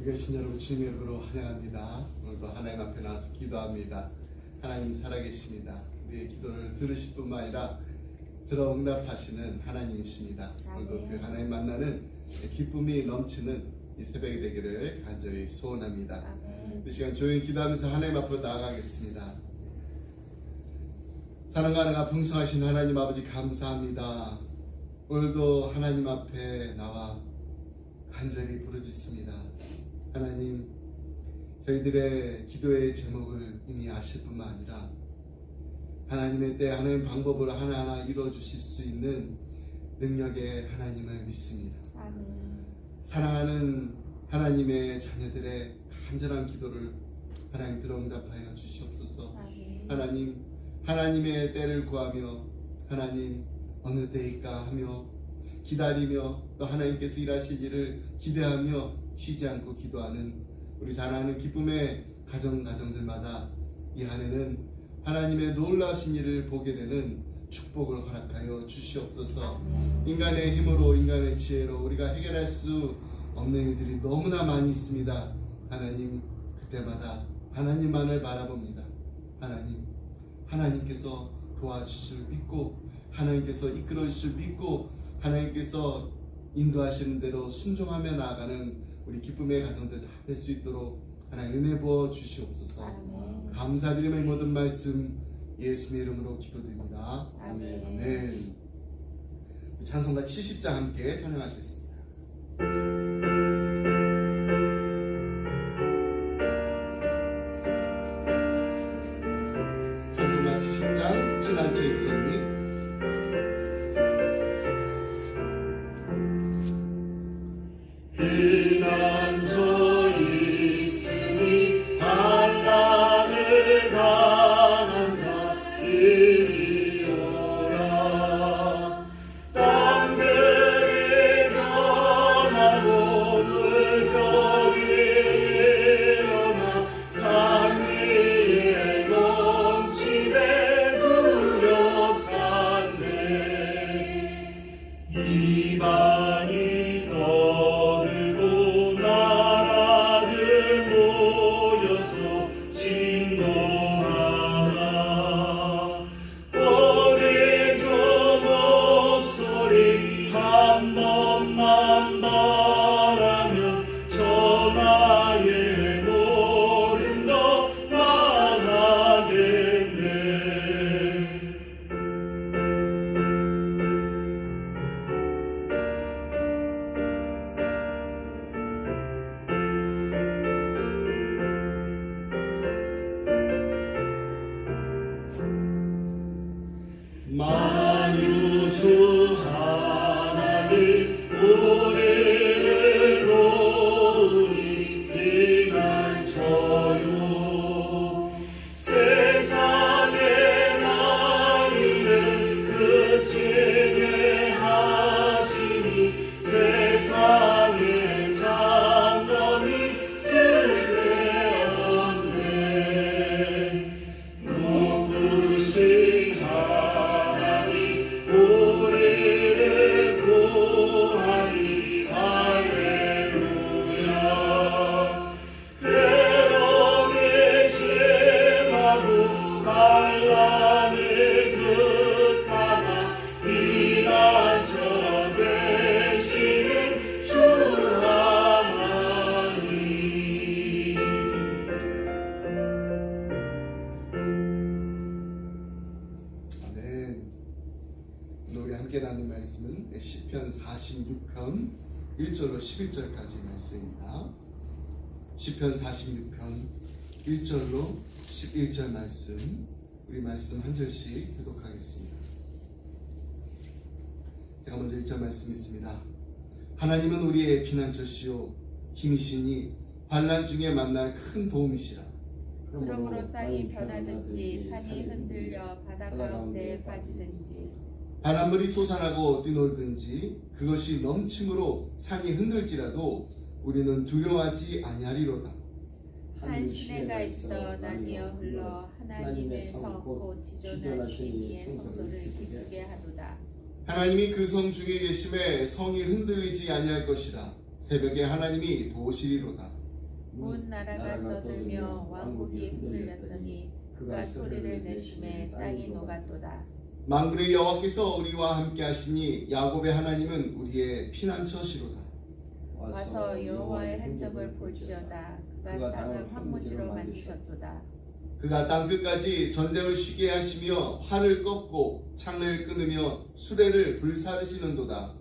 여기 계신 여러분 주님의 이름으로 환영합니다. 오늘도 하나님 앞에 나와서 기도합니다. 하나님 살아계십니다. 우리의 기도를 들으실 뿐만 아니라 들어 응답하시는 하나님이십니다. 오늘도 그 하나님 만나는 기쁨이 넘치는 이 새벽이 되기를 간절히 소원합니다. 이 시간 조용히 기도하면서 하나님 앞으로 나아가겠습니다. 사랑과 은혜가 풍성하신 하나님 아버지 감사합니다. 오늘도 하나님 앞에 나와 간절히 부르짖습니다. 하나님, 저희들의 기도의 제목을 이미 아실 뿐만 아니라 하나님의 때 하나님 방법을 하나하나 이루어 주실 수 있는 능력의 하나님을 믿습니다. 아멘. 사랑하는 하나님의 자녀들의 간절한 기도를 하나님 들어 응답하여 주시옵소서. 아멘. 하나님, 하나님의 때를 구하며 하나님 어느 때일까 하며 기다리며 또 하나님께서 일하실 일을 기대하며 쉬지 않고 기도하는 우리 사랑하는 기쁨의 가정들마다 이 한 해는 하나님의 놀라우신 일을 보게 되는 축복을 허락하여 주시옵소서. 인간의 힘으로 인간의 지혜로 우리가 해결할 수 없는 일들이 너무나 많이 있습니다. 하나님, 그때마다 하나님만을 바라봅니다. 하나님께서 도와주실 믿고 하나님께서 이끌어 주실 믿고 하나님께서 인도하시는 대로 순종하며 나아가는 우리 기쁨의 가정들 다 될 수 있도록 하나님 은혜 부어 주시옵소서. 아멘. 감사드리며 이 모든 말씀 예수님의 이름으로 기도드립니다. 아멘. 아멘. 찬송가 70장 함께 찬양하시겠습니다. 찬송가 70장 피난처에 있으니 피난처 있으니 환난을 당한 자 이리 오라. 땅들이 변하고 물결이 일어나 산 위에 넘치네 두렵잖네. 이방이 떠들고 나라들 모여서 진동하라. 우리 주 목소리 한 번만 바라면 천하의 모든 것 망하겠네. 만유주 하나님 우리를 도우니 피난처요. 세상의 나이를 그치게 하시니 세상의 장엄이 쓸데없네. 높으신 하나님 우리를 구하니 할렐루야. 괴로움이 심하고 환난이 극하나 피난처 되시는 주 하나님. 아멘. 오늘 우리 함께 나눈 말씀은 시편 46편 1절로 11절까지 말씀입니다. 시편 46편 1절로 11절 말씀, 우리 말씀 한 절씩 교독하겠습니다. 제가 먼저 1절 말씀 있습니다. 하나님은 우리의 피난처시요 힘이시니 환난 중에 만날 큰 도움이시라. 그러므로 땅이 변하든지 산이 흔들려 바다 가운데 빠지든지 바닷물이 솟아나고 뛰놀든지 그것이 넘침으로 산이 흔들지라도 우리는 두려워하지 아니하리로다. 한 시내가 있어 나뉘어 흘러 하나님의 성 곧 지존하신 이의 성소를 기쁘게 하도다. 하나님이 그 성 중에 계심에 성이 흔들리지 아니할 것이라. 새벽에 하나님이 도우시리로다. 온 나라가 떠들며 왕국이 흔들렸더니 그가 소리를 내심에 땅이 녹았도다. 만군의 여호와께서 우리와 함께 하시니 야곱의 하나님은 우리의 피난처시로다. 와서 여호와의 행적을 볼지어다. 그가 땅을 황무지로 만드셨도다. 그가 땅끝까지 전쟁을 쉬게 하시며 활을 꺾고 창을 끊으며 수레를 불사르시는도다.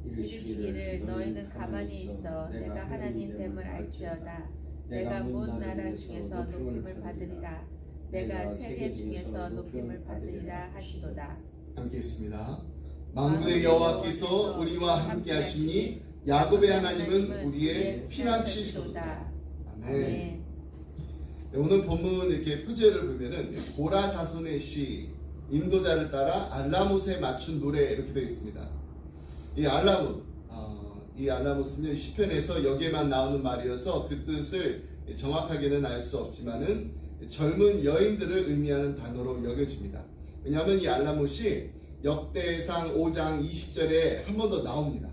이르시기를 너희는 가만히 있어 내가 하나님 됨을 알지어다. 내가 온 나라 중에서 높임을 받으리라. 내가 세계 중에서 높임을 받으리라 하시도다. 함께 있습니다. 만군의 여호와께서 우리와 함께 하시니 야곱의 하나님은 우리의 피난처시로다. 아멘. 아멘. 오늘 본문 이렇게 표제를 보면은 고라 자손의 시, 인도자를 따라 알라못에 맞춘 노래 이렇게 되어 있습니다. 이 알라못, 이 알라못은요 시편에서 여기에만 나오는 말이어서 그 뜻을 정확하게는 알 수 없지만은 젊은 여인들을 의미하는 단어로 여겨집니다. 왜냐하면 이 알라못이 역대상 5장 20절에 한 번 더 나옵니다.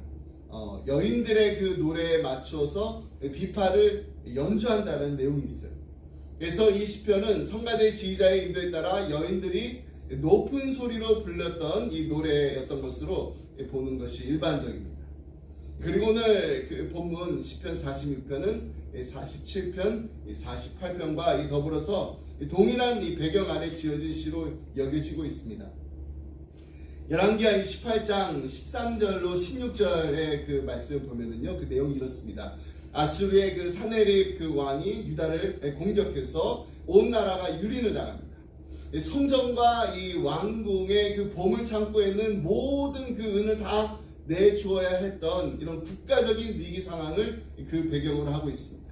여인들의 그 노래에 맞추어서 비파를 연주한다는 내용이 있어요. 그래서 이 시편은 성가대 지휘자의 인도에 따라 여인들이 높은 소리로 불렀던 이 노래였던 것으로 보는 것이 일반적입니다. 그리고 오늘 그 본문 시편 46편은 47편, 48편과 더불어서 동일한 이 배경 아래 지어진 시로 여겨지고 있습니다. 열왕기하 18장 13절로 16절의 그 말씀을 보면은요, 그 내용이 이렇습니다. 아수르의 그 사네립 그 왕이 유다를 공격해서 온 나라가 유린을 당합니다. 성전과 이 왕궁의 그 보물 창고에 있는 모든 그 은을 다 내주어야 했던 이런 국가적인 위기 상황을 그 배경으로 하고 있습니다.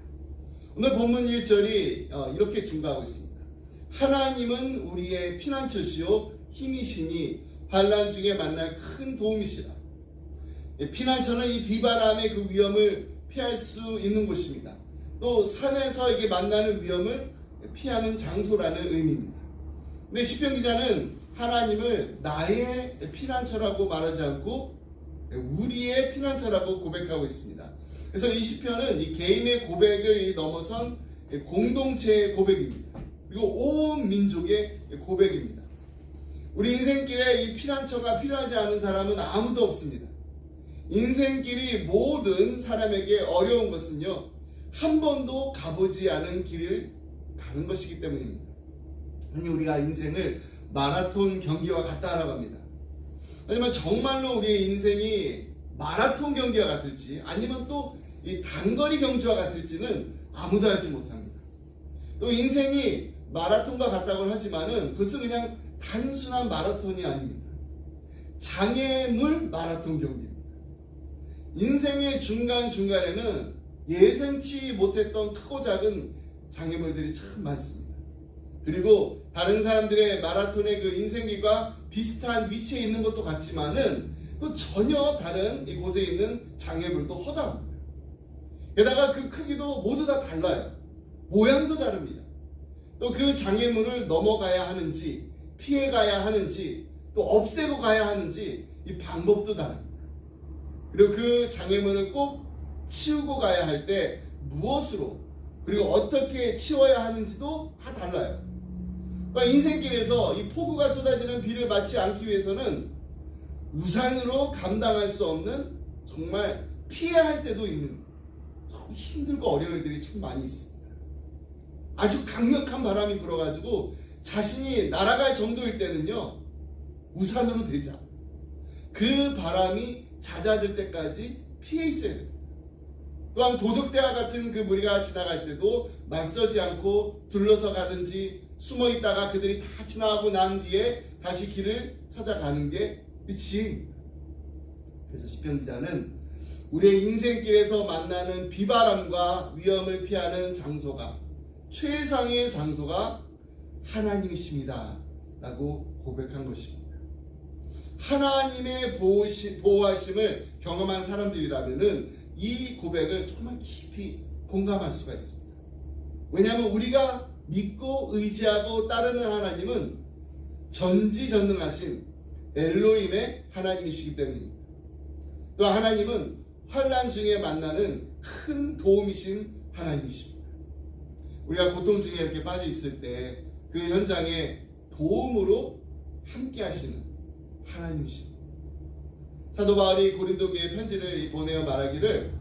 오늘 본문 1절이 이렇게 증거하고 있습니다. 하나님은 우리의 피난처시요 힘이시니 환난 중에 만날 큰 도움이시라. 피난처는 이 비바람의 그 위험을 피할 수 있는 곳입니다. 또 산에서 이게 만나는 위험을 피하는 장소라는 의미입니다. 근데 시편 기자는 하나님을 나의 피난처라고 말하지 않고 우리의 피난처라고 고백하고 있습니다. 그래서 이 시편은 이 개인의 고백을 넘어선 공동체의 고백입니다. 그리고 온 민족의 고백입니다. 우리 인생길에 이 피난처가 필요하지 않은 사람은 아무도 없습니다. 인생길이 모든 사람에게 어려운 것은요, 한 번도 가보지 않은 길을 가는 것이기 때문입니다. 아니, 우리가 인생을 마라톤 경기와 같다 알아갑니다. 하지만 정말로 우리의 인생이 마라톤 경기와 같을지 아니면 또 이 단거리 경주와 같을지는 아무도 알지 못합니다. 또 인생이 마라톤과 같다고 하지만은 그것은 그냥 단순한 마라톤이 아닙니다. 장애물 마라톤 경기입니다. 인생의 중간중간에는 예상치 못했던 크고 작은 장애물들이 참 많습니다. 그리고 다른 사람들의 마라톤의 그 인생길과 비슷한 위치에 있는 것도 같지만은 또 전혀 다른 이곳에 있는 장애물도 허다합니다. 게다가 그 크기도 모두 다 달라요. 모양도 다릅니다. 또 그 장애물을 넘어가야 하는지 피해가야 하는지 또 없애고 가야 하는지 이 방법도 다릅니다. 그리고 그 장애물을 꼭 치우고 가야 할 때 무엇으로 그리고 어떻게 치워야 하는지도 다 달라요. 그러니까 인생길에서 이 폭우가 쏟아지는 비를 맞지 않기 위해서는 우산으로 감당할 수 없는 정말 피해야 할 때도 있는 참 힘들고 어려운 일들이 참 많이 있습니다. 아주 강력한 바람이 불어가지고 자신이 날아갈 정도일 때는요, 우산으로 되자. 그 바람이 잦아들 때까지 피해 있어야 됩니다. 또한 도적대와 같은 그 무리가 지나갈 때도 맞서지 않고 둘러서 가든지 숨어 있다가 그들이 다 지나가고 난 뒤에 다시 길을 찾아가는 게 지혜입니다. 그래서 시편 기자는 우리의 인생길에서 만나는 비바람과 위험을 피하는 장소가 최상의 장소가 하나님이십니다 라고 고백한 것입니다. 하나님의 보호하심을 경험한 사람들이라면 이 고백을 정말 깊이 공감할 수가 있습니다. 왜냐하면 우리가 믿고 의지하고 따르는 하나님은 전지전능하신 엘로힘의 하나님이시기 때문입니다. 또 하나님은 환난 중에 만나는 큰 도움이신 하나님이십니다. 우리가 고통 중에 이렇게 빠져 있을 때 그 현장에 도움으로 함께 하시는 하나님이십니다. 사도 바울이 고린도 교회에 편지를 보내어 말하기를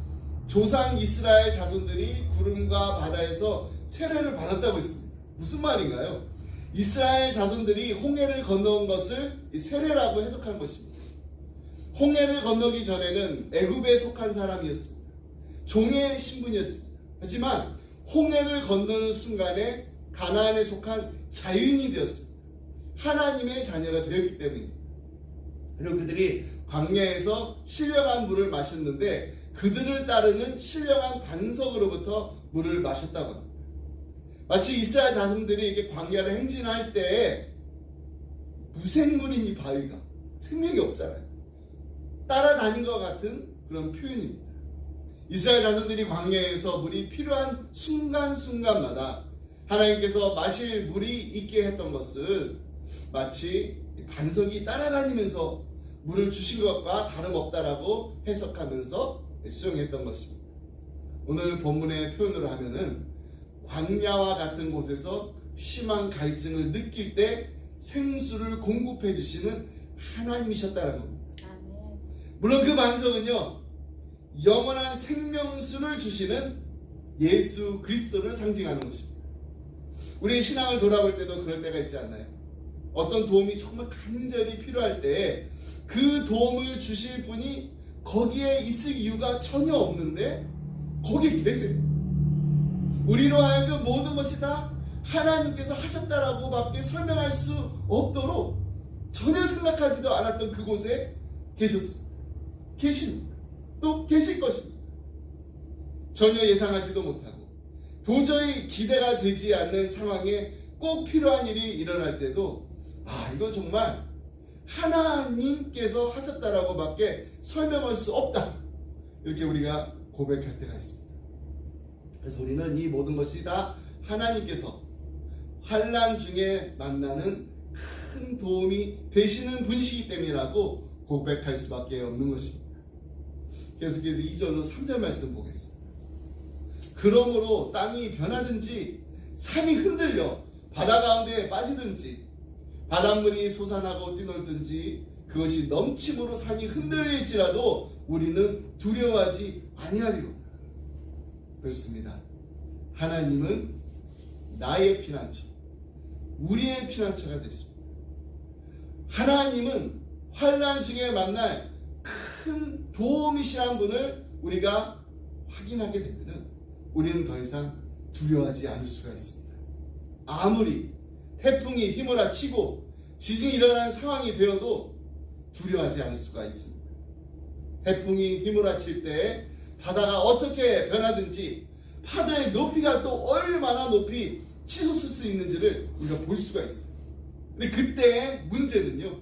조상 이스라엘 자손들이 구름과 바다에서 세례를 받았다고 했습니다. 무슨 말인가요? 이스라엘 자손들이 홍해를 건너온 것을 세례라고 해석한 것입니다. 홍해를 건너기 전에는 애굽에 속한 사람이었습니다. 종의 신분이었습니다. 하지만 홍해를 건너는 순간에 가나안에 속한 자유인이 되었습니다. 하나님의 자녀가 되었기 때문입니다. 그리고 그들이 광야에서 신령한 물을 마셨는데 그들을 따르는 신령한 반석으로부터 물을 마셨다고 합니다. 마치 이스라엘 자손들이 이렇게 광야를 행진할 때 무생물인 이 바위가 생명이 없잖아요. 따라다닌 것 같은 그런 표현입니다. 이스라엘 자손들이 광야에서 물이 필요한 순간순간마다 하나님께서 마실 물이 있게 했던 것을 마치 반석이 따라다니면서 물을 주신 것과 다름없다라고 해석하면서 수용했던 것입니다. 오늘 본문의 표현으로 하면은 광야와 같은 곳에서 심한 갈증을 느낄 때 생수를 공급해 주시는 하나님이셨다는 겁니다. 아멘. 물론 그 반석은요, 영원한 생명수를 주시는 예수 그리스도를 상징하는 것입니다. 우리의 신앙을 돌아볼 때도 그럴 때가 있지 않나요? 어떤 도움이 정말 간절히 필요할 때 그 도움을 주실 분이 거기에 있을 이유가 전혀 없는데 거기 계세요. 우리로 하여금 모든 것이 다 하나님께서 하셨다라고 밖에 설명할 수 없도록 전혀 생각하지도 않았던 그곳에 계셨습니다. 계십니다. 또 계실 것입니다. 전혀 예상하지도 못하고 도저히 기대가 되지 않는 상황에 꼭 필요한 일이 일어날 때도 이거 정말 하나님께서 하셨다라고 밖에 설명할 수 없다, 이렇게 우리가 고백할 때가 있습니다. 그래서 우리는 이 모든 것이 다 하나님께서 환난 중에 만나는 큰 도움이 되시는 분이시기 때문이라고 고백할 수밖에 없는 것입니다. 계속해서 2절로 3절 말씀 보겠습니다. 그러므로 땅이 변하든지 산이 흔들려 바다 가운데에 빠지든지 바닷물이 솟아나고 뛰놀든지 그것이 넘침으로 산이 흔들릴지라도 우리는 두려워하지 아니하리로다. 그렇습니다. 하나님은 나의 피난처, 우리의 피난처가 되십니다. 하나님은 환난 중에 만날 큰 도움이시란 분을 우리가 확인하게 되면 우리는 더 이상 두려워하지 않을 수가 있습니다. 아무리 태풍이 휘몰아치고 지진이 일어나는 상황이 되어도 두려워하지 않을 수가 있습니다. 태풍이 휘몰아칠 때 바다가 어떻게 변하든지 파도의 높이가 또 얼마나 높이 치솟을 수 있는지를 우리가 볼 수가 있어요. 근데 그때의 문제는요,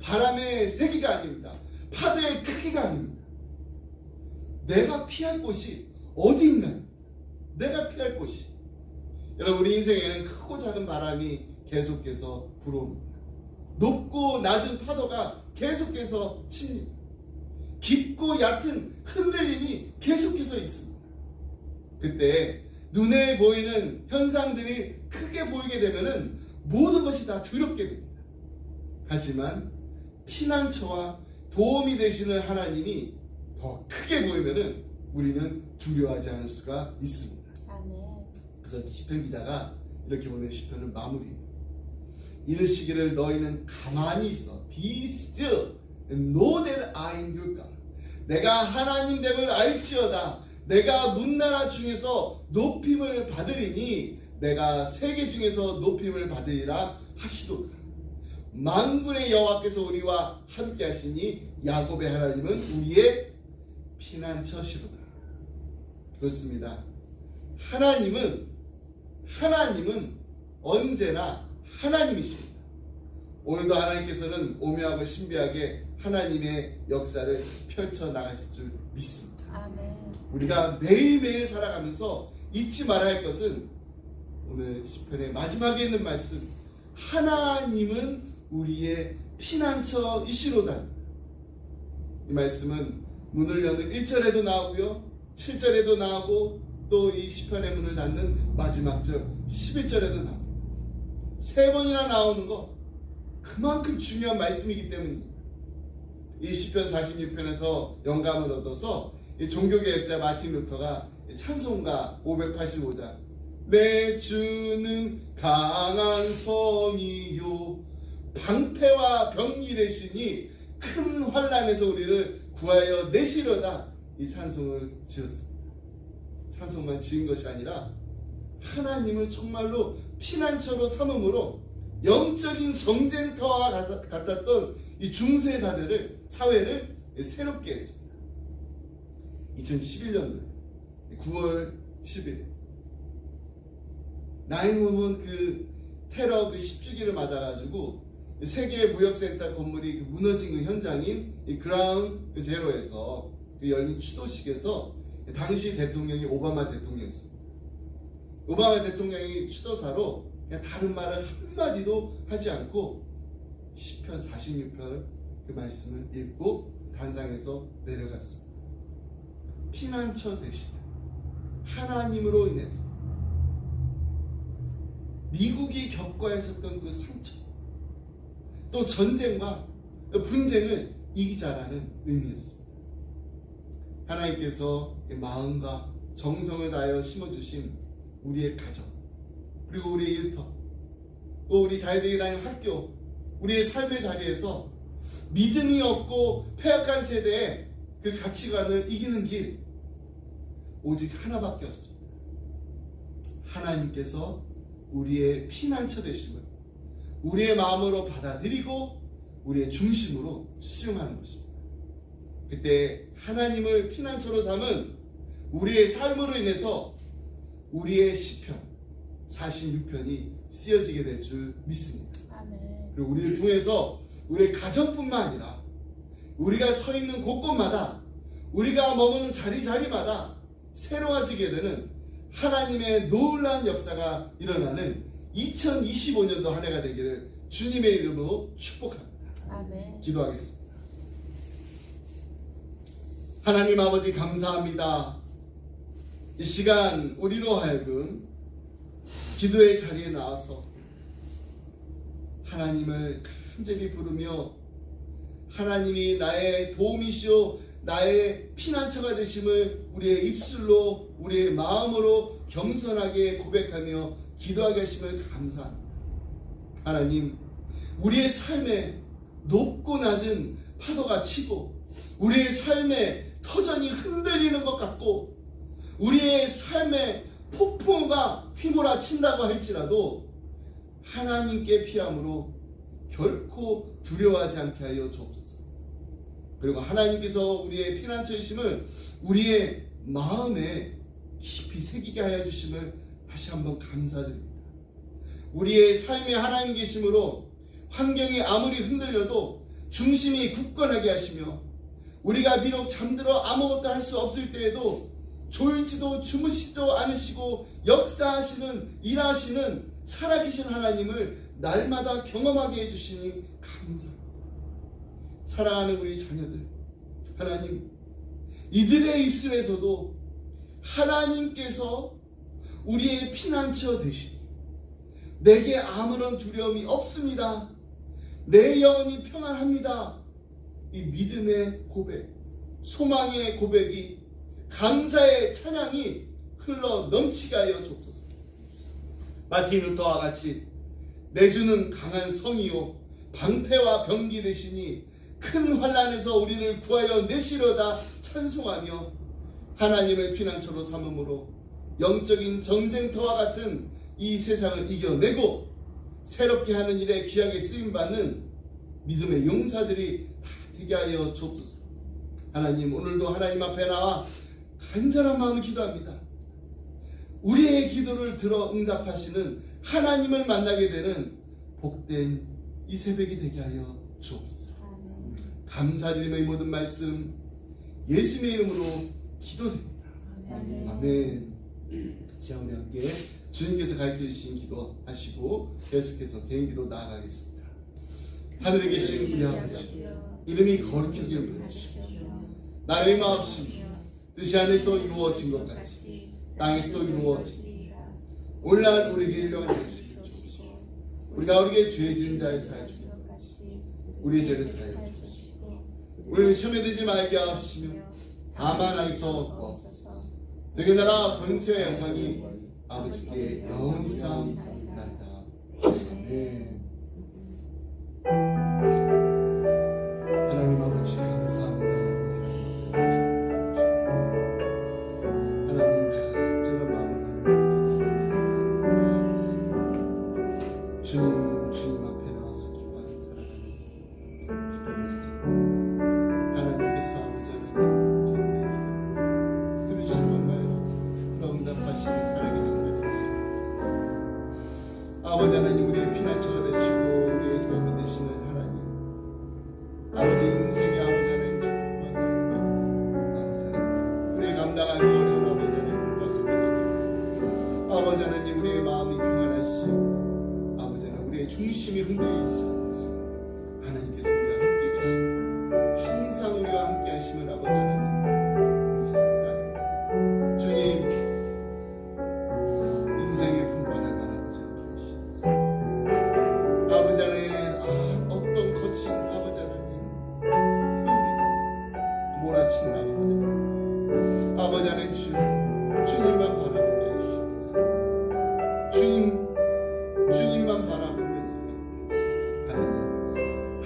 바람의 세기가 아닙니다. 파도의 크기가 아닙니다. 내가 피할 곳이 어디 있나요? 내가 피할 곳이. 여러분, 우리 인생에는 크고 작은 바람이 계속해서 불어옵니다. 높고 낮은 파도가 계속해서 칩니다. 깊고 얕은 흔들림이 계속해서 있습니다. 그때 눈에 보이는 현상들이 크게 보이게 되면은 모든 것이 다 두렵게 됩니다. 하지만 피난처와 도움이 되시는 하나님이 더 크게 보이면은 우리는 두려워하지 않을 수가 있습니다. 아멘. 그래서 시편 기자가 이렇게 보낸 시편을 마무리해요. 이르시기를 너희는 가만히 있어. Be still and know that I am your God. 내가 하나님 됨을 알지어다. 내가 문나라 중에서 높임을 받으리니 내가 세계 중에서 높임을 받으리라 하시도다. 만군의 여호와께서 우리와 함께 하시니 야곱의 하나님은 우리의 피난처시로다. 그렇습니다. 하나님은 언제나 하나님이십니다. 오늘도 하나님께서는 오묘하고 신비하게 하나님의 역사를 펼쳐나가실 줄 믿습니다. 아멘. 우리가 매일매일 살아가면서 잊지 말아야 할 것은 오늘 시편의 마지막에 있는 말씀, 하나님은 우리의 피난처이시로다. 이 말씀은 문을 여는 1절에도 나오고요, 7절에도 나오고 또 이 시편의 문을 닫는 마지막 절 11절에도 나옵니다. 3번이나 나오는 거 그만큼 중요한 말씀이기 때문입니다. 이 시편 46편에서 영감을 얻어서 이 종교개혁자 마틴 루터가 찬송가 585장 내 주는 강한 성이요 방패와 병기 되시니 큰 환난에서 우리를 구하여 내시려다 이 찬송을 지었습니다. 찬송만 지은 것이 아니라 하나님을 정말로 피난처로 삼음으로 영적인 정쟁터와 같았던 이 중세 사회를 새롭게 했습니다. 2011년도 9월 10일 9/11 그 테러 그 10주기를 맞아가지고 세계 무역센터 건물이 그 무너진 그 현장인 이 그라운드 제로에서 그 열린 추도식에서 당시 대통령이 오바마 대통령이었습니다. 오바마 대통령이 추도사로 그냥 다른 말을 한마디도 하지 않고 시편 46편 그 말씀을 읽고 단상에서 내려갔습니다. 피난처 대신 하나님으로 인해서 미국이 겪어했었던 그 상처 또 전쟁과 분쟁을 이기자라는 의미였습니다. 하나님께서 마음과 정성을 다하여 심어주신 우리의 가정 그리고 우리의 일터 또 우리 자녀들이 다니는 학교 우리의 삶의 자리에서 믿음이 없고 폐역한 세대의 그 가치관을 이기는 길 오직 하나밖에 없습니다. 하나님께서 우리의 피난처 되심을 우리의 마음으로 받아들이고 우리의 중심으로 수용하는 것입니다. 그때 하나님을 피난처로 삼은 우리의 삶으로 인해서 우리의 시편 46편이 쓰여지게 될 줄 믿습니다. 아멘. 그리고 우리를 통해서 우리의 가정뿐만 아니라 우리가 서 있는 곳곳마다 우리가 머무는 자리마다 새로워지게 되는 하나님의 놀라운 역사가 일어나는 2025년도 한 해가 되기를 주님의 이름으로 축복합니다. 아멘. 기도하겠습니다. 하나님 아버지 감사합니다. 이 시간 우리로 하여금 기도의 자리에 나와서 하나님을 간절히 부르며 하나님이 나의 도움이시오 나의 피난처가 되심을 우리의 입술로 우리의 마음으로 겸손하게 고백하며 기도하게 하심을 감사합니다. 하나님 우리의 삶에 높고 낮은 파도가 치고 우리의 삶에 터전이 흔들리는 것 같고 우리의 삶에 폭풍우가 휘몰아친다고 할지라도 하나님께 피함으로 결코 두려워하지 않게 하여 주옵소서. 그리고 하나님께서 우리의 피난처이심을 우리의 마음에 깊이 새기게 하여 주심을 다시 한번 감사드립니다. 우리의 삶에 하나님 계심으로 환경이 아무리 흔들려도 중심이 굳건하게 하시며 우리가 비록 잠들어 아무것도 할 수 없을 때에도 졸지도 주무시지도 않으시고 역사하시는 일하시는 살아계신 하나님을 날마다 경험하게 해주시니 감사합니다. 사랑하는 우리 자녀들 하나님 이들의 입술에서도 하나님께서 우리의 피난처 되시니 내게 아무런 두려움이 없습니다. 내 영혼이 평안합니다. 이 믿음의 고백, 소망의 고백이 감사의 찬양이 흘러 넘치게 하여 주옵소서. 마틴 루터와 같이 내 주는 강한 성이요 방패와 병기 되시니 큰 환난에서 우리를 구하여 내시려다 찬송하며 하나님을 피난처로 삼음으로 영적인 전쟁터와 같은 이 세상을 이겨내고 새롭게 하는 일에 귀하게 쓰임받는 믿음의 용사들이 다 되게 하여 주옵소서. 하나님 오늘도 하나님 앞에 나와 간절한 마음을 기도합니다. 우리의 기도를 들어 응답하시는 하나님을 만나게 되는 복된 이 새벽이 되게 하여 주옵소서. 감사드리며 이 모든 말씀 예수님의 이름으로 기도드립니다. 아멘. 자 우리 함께 주님께서 가르쳐주신 기도 하시고 계속해서 개인 기도 나아가겠습니다. 하늘에 계신 우리 아버지 이름이 거룩하기를 바라시옵소서. 나의 마음씨 뜻이 안에서 이루어진 것 같이 땅에서도 이루어지리라. 오늘날 우리에게 일용할 것이 주옵시고 우리가 우리에게 죄 지은 자를 사하여 주옵시고 우리의 죄를 사하여 주옵시고 우리를 시험에 들지 말게 하옵시며 다만 하기서 얻고 너희 나라 권세와 영광이 아버지께 영원히 싸움나이다. 아멘. 하나님 아버지 감사합니다. 하나님 제가 마음을 주님 앞에 나와서 기도하는 사랑하는 하나님께서 아버지 하나님 들으신 건가요? 응답하시는 살아계신 하나님 아버지 하나님 우리의 피난처가 되시고 우리의 도움이 되시는 하나님 아버지 인생의 아버지 하나님 정말 큰 우리의 감당하기 어려운 아버지 하나님 공과 속에서 아버지 하나님 우리의 마음이 평안할 수 아버지 하나님 우리의 중심이 흔들릴 수 없는 것은 하나님께서 우리와 함께 계시고 항상 우리와 함께 하심을 아버지 하나님 의지합니다. 주님 인생의 풍파를 바라보지 않게 해주시옵소서. 아버지 하나님 어떤 거친 아버지 하나님 몰아친다 아버지 하나님 주님만 바라보게 해주시옵소서. 주님만 바라보면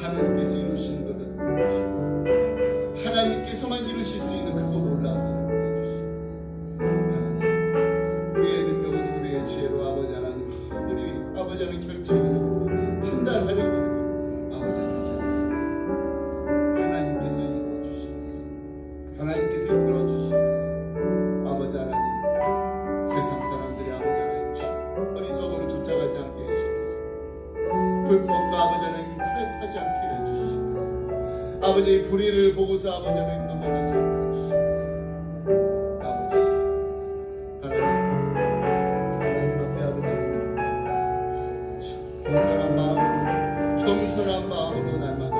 하나님께서 이루시는 것을 이루시옵소서. 하나님께서만 이루실 수 있는 크고 놀라운 일을 보여주시옵소서. 우리의 능력으로 우리의 지혜로 아버지 하나님 우리 아버지 하나님 결정하려고 판단하려고 아버지 하지 않습니다. 하나님께서 이루어주시옵소서. 하나님께서 이끌어주시옵소서. 아버지 하나님 세상 사람들이 아버지 하나님 어리석음을 쫓아가지 않게 해주시옵소서. 불법과 아버지 하나님 타협하지 않게 해주시옵소서. 아버지의 불의를 보고서 아버지 하나님 넘어가지 않게 해주시옵소서. 아버지 하나님 앞에 아버지 하나님 경건한 마음으로 겸손한 마음으로 날마다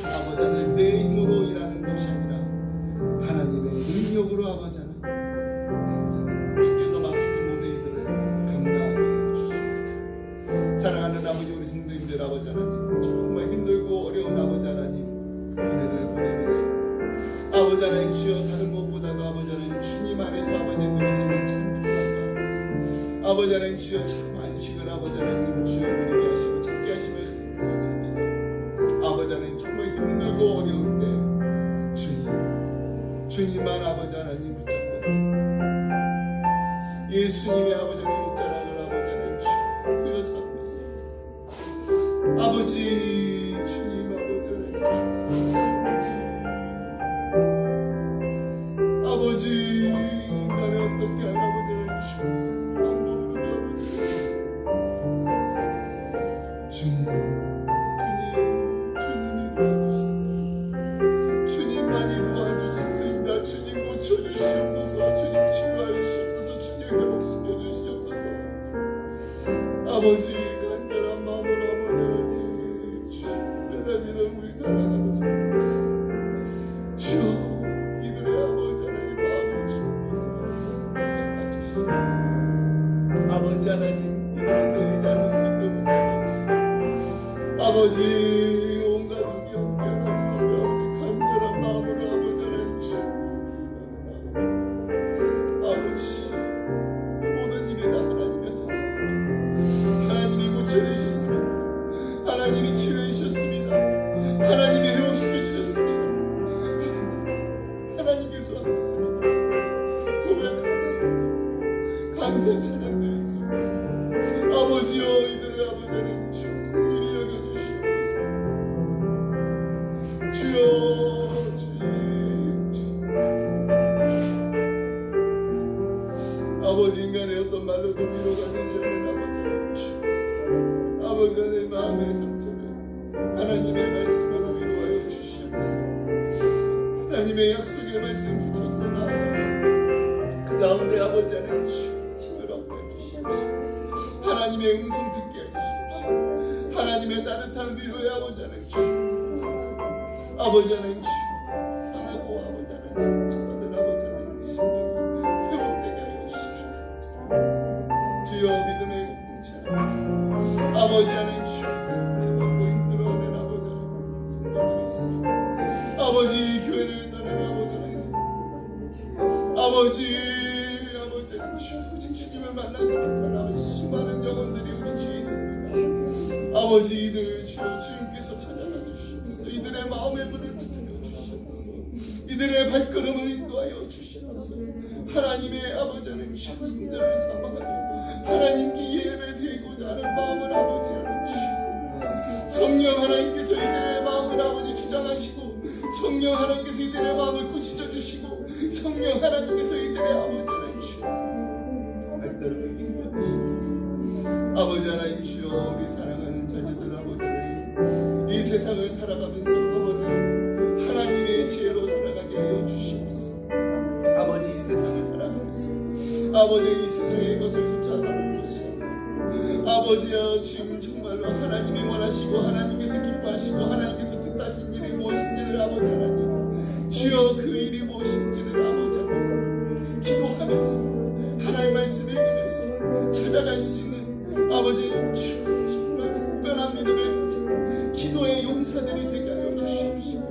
아버지 하나님 내 힘으로 일하는 것이 아니라 하나님의 능력으로 아버지 하나님 주께서 맡기신 모든 일들을 감당하게 해주시옵소서. 사랑하는 아버지 우리 성도님들 아버지 하나님 정말 힘들고 어려운 아버지 하나님 은혜를 보내면서 아버지 하나님 주여 다른 무엇보다도 아버지 하나님 주님 안에서 아버지 누릴 수 있는 참 필요하다. 아버지 하나님 주여 참 안식을 아버지 하나님 주여 누리게 하시고 찾게 하심을 감사드립니다. 아버지 하나님 정말 힘들고 어려울 때 주님만 아버지 하나님 붙잡고 예수님의 아버지 하나님 옷자락을 아버지 하나님 주여 잡으면서 아버지 주님 아버지 하나님 아버지 나를 어떻게 하나 아버지 하나님 주님이 도와주시옵소서. 주님만이 도와주셨습니다. 주님 고쳐주시옵소서. 주님 치료하시옵소서. 주님 회복시켜 주시옵소서. 아버지 간절한 마음으로 아버지 매달리는 우리 사랑하는 성도 주여 이들의 아버지 하나님 마음을 주옵소서. 찾아주시옵소서. 아버지 하나님 이들을 늘리지 않을 수 있도록 아버지 온 가족이 함께하가지고 간절한 마음으로 아버지 하나님 아버지 모든 일이 다 하나님이 하셨습니다. 하나님이 고쳐내셨습니다. 하나님이 치료해주셨습니다. 하나님이 회복시켜 주셨습니다. 하나님께서 하셨습니다. 고백할 수 감사 찬양드릴 수 아버지여 이들을 아버지 하나님 긍휼히 여겨주시옵소서. 주여 주님 아버지 인간의 어떤 말로도 위로가 되지 않는 아버지 하나님 마음의 상처를 하나님의 말씀으로 위로하여 주시옵소서. 하나님의 약속의 말씀 붙잡고 나아가 그 가운데 아버지 하나님 힘을 얻게 해주시옵소서. 하나님의 음성 듣게 해주시옵소서. 하나님의 따뜻한 위로의 아버지 하나님 주옵소서. 아버지 하나님 상하고 아버지 하나님 상처받은 아버지 하나님 심령이 회복되게 아버지는 주님을 만나지 못한 아버지 수많은 영혼들이 우리 주위에 있습니다. 아버지 이들 주님께서 찾아가 주시옵소서. 이들의 마음의 문을 두드려 주시옵소서. 이들의 발걸음을 인도하여 주시옵소서. 하나님의 아버지 하나님 성전을 삼아가며 하나님께 예배 드리고자 하는 마음을 아버지 하나님 주시옵소서. 성령 하나님께서 이들의 마음을 아버지 주장하시고 성령 하나님께서 이들의 마음을 꾸짖어 주시고 성령 하나님께서 이들의 아버지 하나님 주시옵소서. 발걸음을 인도해 주시옵소서. 아버지 하나님 주여 우리 사랑하는 자녀들 아버지 하나님 이 세상을 살아가면서 아버지 하나님의 지혜로 살아가게 하여 주시옵소서. 아버지 이 세상을 살아가면서 아버지 이 세상의 것을 쫓아가는 것이 아버지여 주님 정말로 하나님이 원하시고 하나님께서 기뻐하시고 하나님께서 뜻하신 일이 무엇인지를 아버지 하나님 주여 그 일이 무엇인지를 아버지 하나님 기도하면서 하나님 말씀을 믿어서 찾아갈 수 있는 아버지 정말 특별한 믿음을 기도의 용사들이 되게 하여 주시옵시고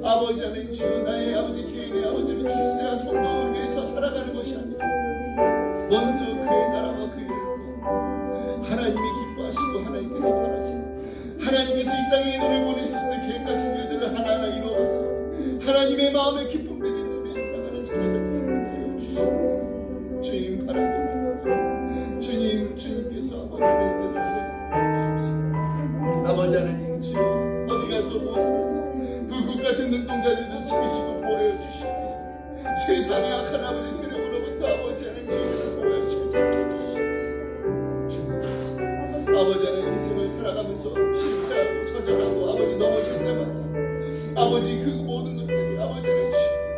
아버지 하나님 주여 나의 아버지 개인의 아버지는 출세와 성공을 위해서 살아가는 것이 아니라 먼저 그의 나라와 그의 일 하나님이 기뻐하시고 하나님께서 바라시고 하나님께서 이 땅에 이들을 보내셨을 때 계획하신 일들을 하나하나 이루어가서 하나님의 마음의 기쁨들이 우리 살아가는 자녀들 되게 주시옵소서. 주님 바라고 주님께서 아버지 하나님들을 아버지 하나님 주여 어디 가서 무엇이든지 불꽃 같은 눈동자들도 지키시고 보호해 주시옵소서. 세상의 악한 아버지 세력으로부터 아버지 하나님 주님을 보호해 주시옵소서. 아버지 하나님 인생을 살아가면서 실패하고 좌절하고 아버지 넘어질 때마다 아버지 그 모든 것들이 아버지 하나님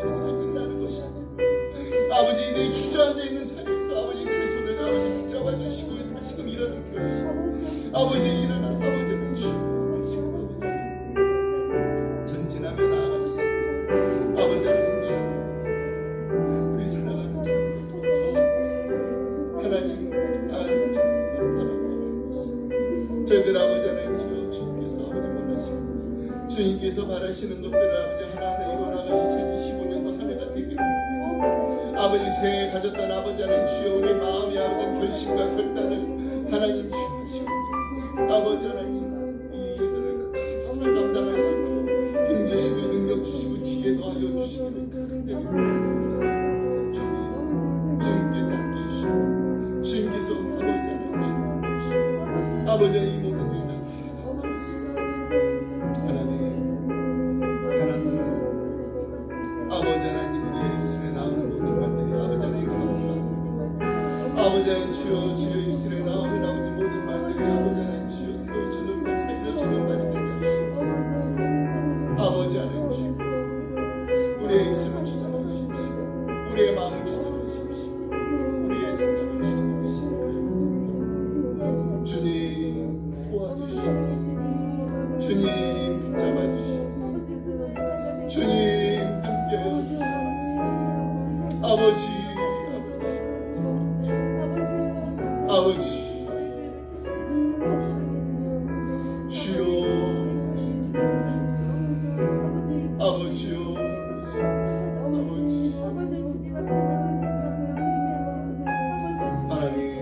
거기서 끝나는 것이 아니라 아버지 이들이 주저앉아 있는 자리에서 아버지 이들의 손을 아버지 붙잡아 주시고 다시금 일어나게 해주시고 아버지 일어나서 아버지 하나님 주시고 전진하며 나아갈 수 있는 아버지 하나님 주시고 우리 살아가는 자리를 도와주시옵소서. 하나님 하나님 저희들 아버지 하나님 주님께서 아버지 원하시고 주님께서 바라시는 것들을 아버지 하나하나 이뤄나가 2025년도 한 해가 되기를 아버지 새해 가졌던 아버지 하나님 주여 우리의 마음의 아버지 결심과 결단을 하나님 주시옵시고 아버지 하나님 이 일들을 끝까지 잘 감당할 수 있도록 힘주시고 능력 주시고 지혜 더하여 주시기를 주님께서 함께 해주시고 주님께서 아버지 이 모든 일들 하나님 아버지 하나님 우리의 입술에 나오는 모든 말들이 아버지 하나님 감사합니다. 아버지 하나님 주여 입술에 나오는 아버지 모든 말들이 아버지 하나님 주여 세워주는 말 살려주는 말이 되게 하시옵소서. 아버지 하나님 주여 우리의 입술을 주장하십시오. 우리의 마음을 주장하십시오. 우리의 생각을 주장하십시오. 주님 도와주시옵소서. 주님 붙잡아 주시옵소서. 주님 함께하여 주시옵소서. 아버지 주여 아버지요 하나님